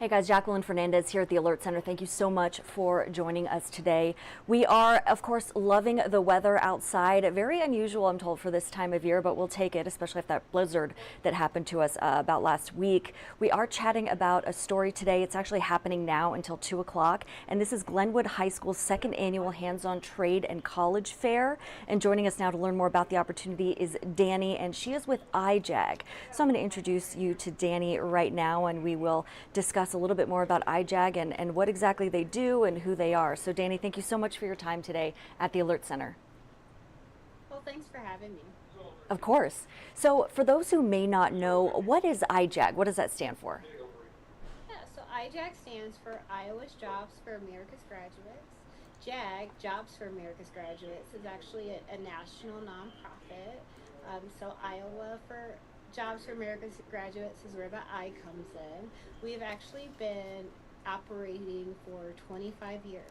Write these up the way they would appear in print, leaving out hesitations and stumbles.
Hey guys, Jacqueline Fernandez here at the Alert Center. Thank you so much for joining us today. We are, of course, loving the weather outside. Very unusual, I'm told, for this time of year, but we'll take it, especially if that blizzard that happened to us about last week. We are chatting about a story today. It's actually happening now until 2 o'clock, and this is Glenwood High School's second annual hands-on trade and college fair. And joining us now to learn more about the opportunity is Danny, and she is with iJag. So I'm going to introduce you to Danny right now, and we will discuss a little bit more about iJag and what exactly they do and who they are. So Danny, thank you so much for your time today at the Alert Center. Well, thanks for having me. Of course. So for those who may not know, what is iJag? What does that stand for? Yeah, so iJag stands for Iowa's Jobs for America's Graduates. JAG, Jobs for America's Graduates, is actually a national nonprofit. So Iowa for Jobs for America's Graduates is where the I comes in. We've actually been operating for 25 years.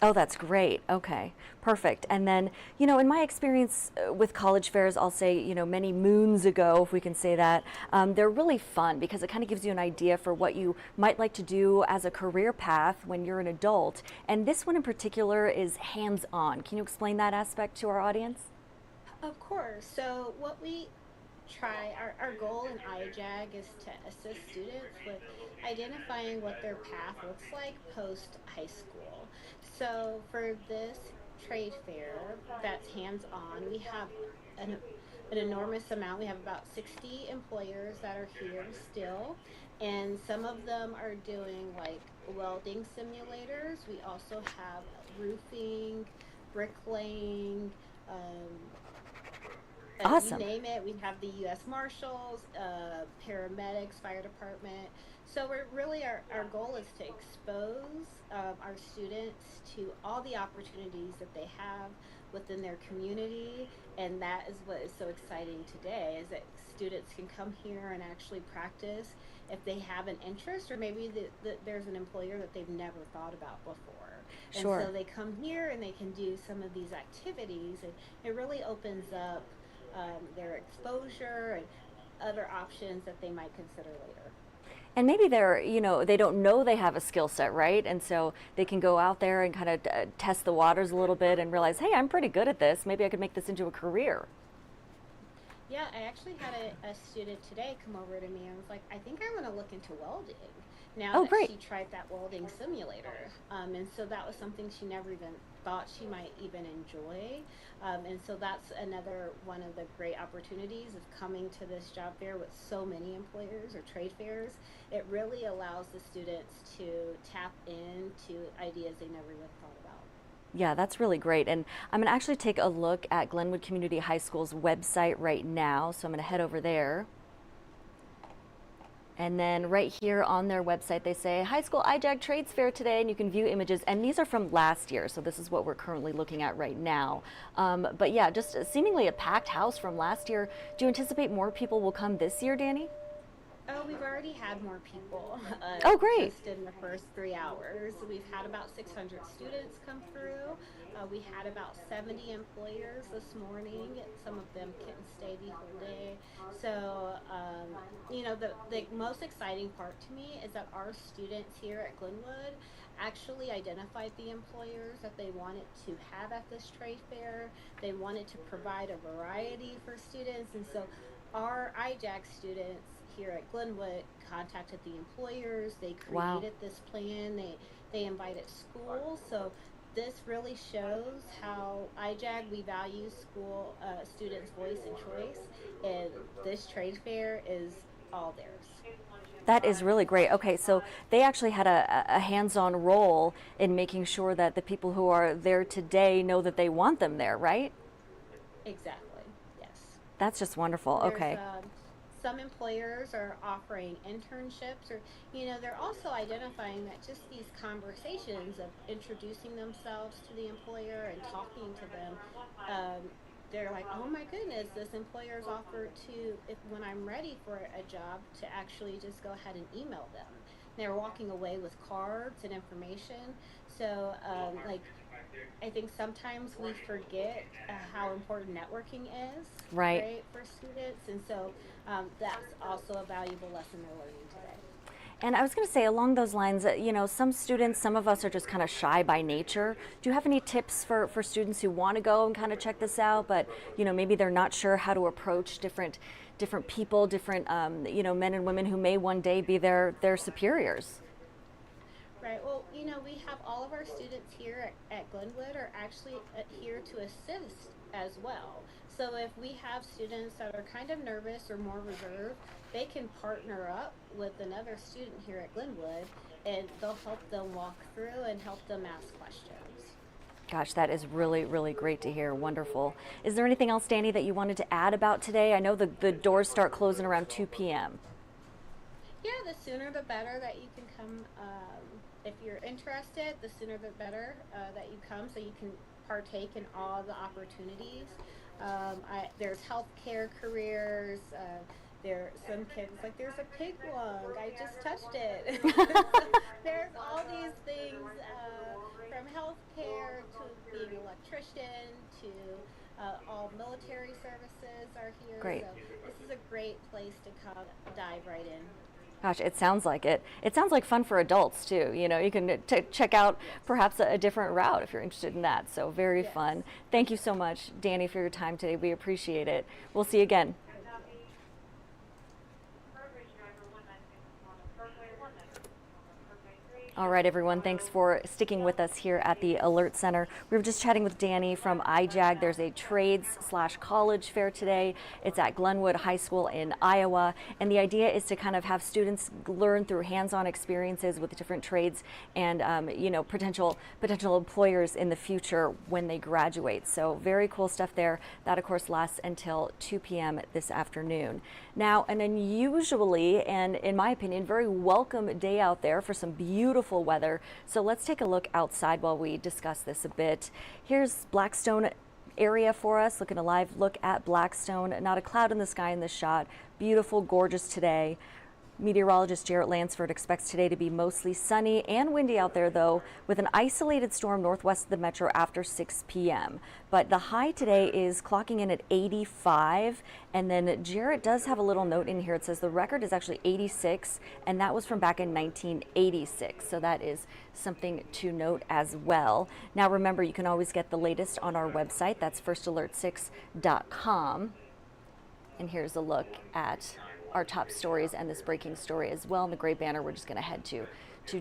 Oh, that's great. Okay, perfect. And then, you know, in my experience with college fairs, I'll say, you know, many moons ago, if we can say that, they're really fun because it kind of gives you an idea for what you might like to do as a career path when you're an adult. And this one in particular is hands-on. Can you explain that aspect to our audience? Of course. So what we our goal in iJag is to assist students with identifying what their path looks like post high school. So for this trade fair that's hands-on, we have an, an enormous amount. We have about 60 employers that are here still, and some of them are doing like welding simulators. We also have roofing, bricklaying, you Awesome. name it. We have the U.S. Marshals, paramedics, fire department. So we're really our goal is to expose our students to all the opportunities that they have within their community, and that is what is so exciting today is that students can come here and actually practice if they have an interest, or maybe there's an employer that they've never thought about before. And Sure. so they come here and they can do some of these activities, and it really opens up their exposure and other options that they might consider later. And maybe they're, you know, they don't know they have a skill set, right? And so they can go out there and kind of test the waters a little bit and realize, hey, I'm pretty good at this. Maybe I could make this into a career. Yeah, I actually had a student today come over to me and was like, I think I want to look into welding now Oh, that great. she tried that welding simulator. And so that was something she never even thought she might even enjoy. And so that's another one of the great opportunities of coming to this job fair with so many employers or trade fairs. It really allows the students to tap into ideas they never even thought about. Yeah, that's really great. And I'm going to actually take a look at Glenwood Community High School's website right now. So I'm going to head over there. And then right here on their website, they say High School iJag Trades Fair today, and you can view images. And these are from last year, so this is what we're currently looking at right now. But yeah, just seemingly a packed house from last year. Do you anticipate more people will come this year, Danny? Oh, we've already had more people Oh, great. just in the first 3 hours. We've had about 600 students come through. We had about 70 employers this morning. Some of them couldn't stay the whole day. So, you know, the most exciting part to me is that our students here at Glenwood actually identified the employers that they wanted to have at this trade fair. They wanted to provide a variety for students, and so our iJag students here at Glenwood contacted the employers. They Wow. created this plan. They invited schools. So this really shows how iJag we value school students' voice and choice, and this trade fair is all theirs. That is really great. Okay, so they actually had a hands-on role in making sure that the people who are there today know that they want them there, right? Exactly. Yes. That's just wonderful. There's Okay. some employers are offering internships, or they're also identifying that just these conversations of introducing themselves to the employer and talking to them, um, they're like, oh my goodness, this employer's offered to, if when I'm ready for a job, to actually just go ahead and email them. They're walking away with cards and information. So like, I think sometimes we forget how important networking is, Right. right, for students, and so that's also a valuable lesson they're learning today. And I was going to say along those lines, some students, some of us are just kind of shy by nature. Do you have any tips for students who want to go and kind of check this out, but maybe they're not sure how to approach different people, different men and women who may one day be their superiors? Right. Well, we have all of our students here at Glenwood are actually here to assist as well. So if we have students that are kind of nervous or more reserved, they can partner up with another student here at Glenwood, and they'll help them walk through and help them ask questions. Gosh, that is really, really great to hear. Wonderful. Is there anything else, Danny, that you wanted to add about today? I know the doors start closing around 2 p.m. Yeah, the sooner the better that you can come. If you're interested, the sooner the better that you come so you can partake in all the opportunities. There's healthcare careers. There some kids like there's a pig lung. I just touched it. There's all these things from healthcare to being an electrician to all military services are here. Great. So this is a great place to come dive right in. Gosh, it sounds like it. It sounds like fun for adults too. You can check out perhaps a different route if you're interested in that. So very fun. Thank you so much, Danny, for your time today. We appreciate it. We'll see you again. All right, everyone, thanks for sticking with us here at the Alert Center. We were just chatting with Danny from iJag. There's a trades/college fair today. It's at Glenwood High School in Iowa. And the idea is to kind of have students learn through hands-on experiences with different trades and, potential employers in the future when they graduate. So very cool stuff there. That, of course, lasts until 2 p.m. this afternoon. Now, an unusually, and in my opinion, very welcome day out there for some beautiful weather. So let's take a look outside while we discuss this a bit. Here's Blackstone area for us. Looking a live look at Blackstone. Not a cloud in the sky in this shot. Beautiful, gorgeous today. Meteorologist Jarrett Lansford expects today to be mostly sunny and windy out there, though, with an isolated storm northwest of the metro after 6 p.m. But the high today is clocking in at 85. And then Jarrett does have a little note in here. It says the record is actually 86, and that was from back in 1986. So that is something to note as well. Now, remember, you can always get the latest on our website. That's firstalert6.com. And here's a look at our top stories and this breaking story as well. In the gray banner, we're just going to head to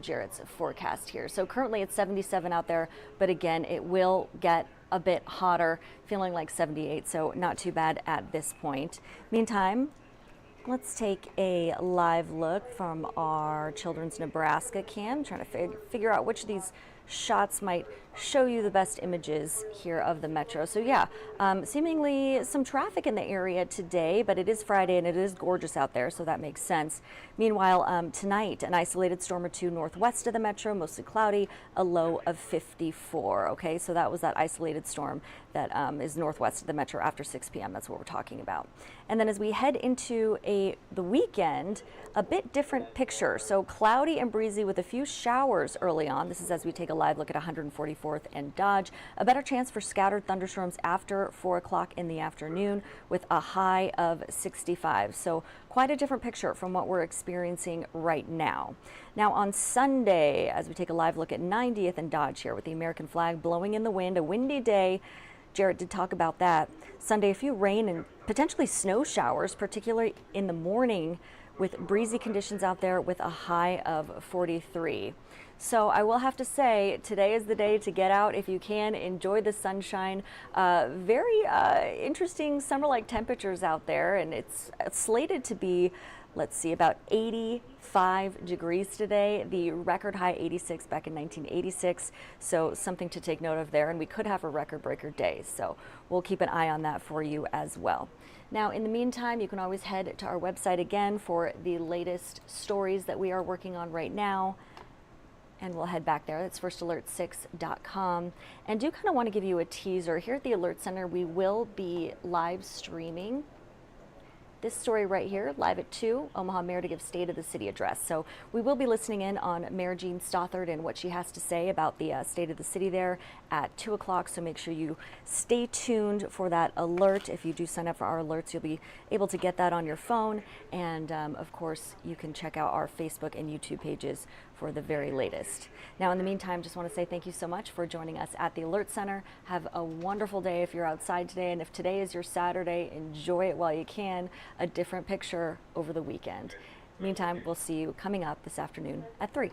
Jarrett's forecast here. So currently it's 77 out there, but again, it will get a bit hotter, feeling like 78, so not too bad at this point. Meantime, let's take a live look from our Children's Nebraska cam, trying to figure out which of these shots might show you the best images here of the metro. So yeah, seemingly some traffic in the area today, but it is Friday and it is gorgeous out there, so that makes sense. Meanwhile, tonight, an isolated storm or two northwest of the metro, mostly cloudy, a low of 54. Okay, so that was that isolated storm that is northwest of the metro after 6 p.m. That's what we're talking about. And then as we head into the weekend, a bit different picture. So cloudy and breezy with a few showers early on. This is as we take a live look at 144th and Dodge. A better chance for scattered thunderstorms after 4 o'clock in the afternoon with a high of 65. So quite a different picture from what we're experiencing right now. Now on Sunday, as we take a live look at 90th and Dodge here with the American flag blowing in the wind, a windy day. Jarrett did talk about that. Sunday, a few rain and potentially snow showers, particularly in the morning, with breezy conditions out there with a high of 43. So I will have to say, today is the day to get out if you can, enjoy the sunshine. Very interesting summer-like temperatures out there, and it's slated to be, let's see, about 85 degrees today. The record high 86 back in 1986, so something to take note of there, and we could have a record breaker day, so we'll keep an eye on that for you as well. Now, in the meantime, you can always head to our website again for the latest stories that we are working on right now. And we'll head back there. That's firstalert6.com. And do kind of want to give you a teaser. Here at the Alert Center, we will be live streaming this story right here, live at 2, Omaha Mayor to give State of the City address. So we will be listening in on Mayor Jean Stothard and what she has to say about the state of the city there at 2 o'clock, so make sure you stay tuned for that alert. If you do sign up for our alerts, you'll be able to get that on your phone, and of course you can check out our Facebook and YouTube pages for the very latest. Now in the meantime, just want to say thank you so much for joining us at the Alert Center. Have a wonderful day if you're outside today, and if today is your Saturday, enjoy it while you can. A different picture over the weekend. Meantime, we'll see you coming up this afternoon at 3.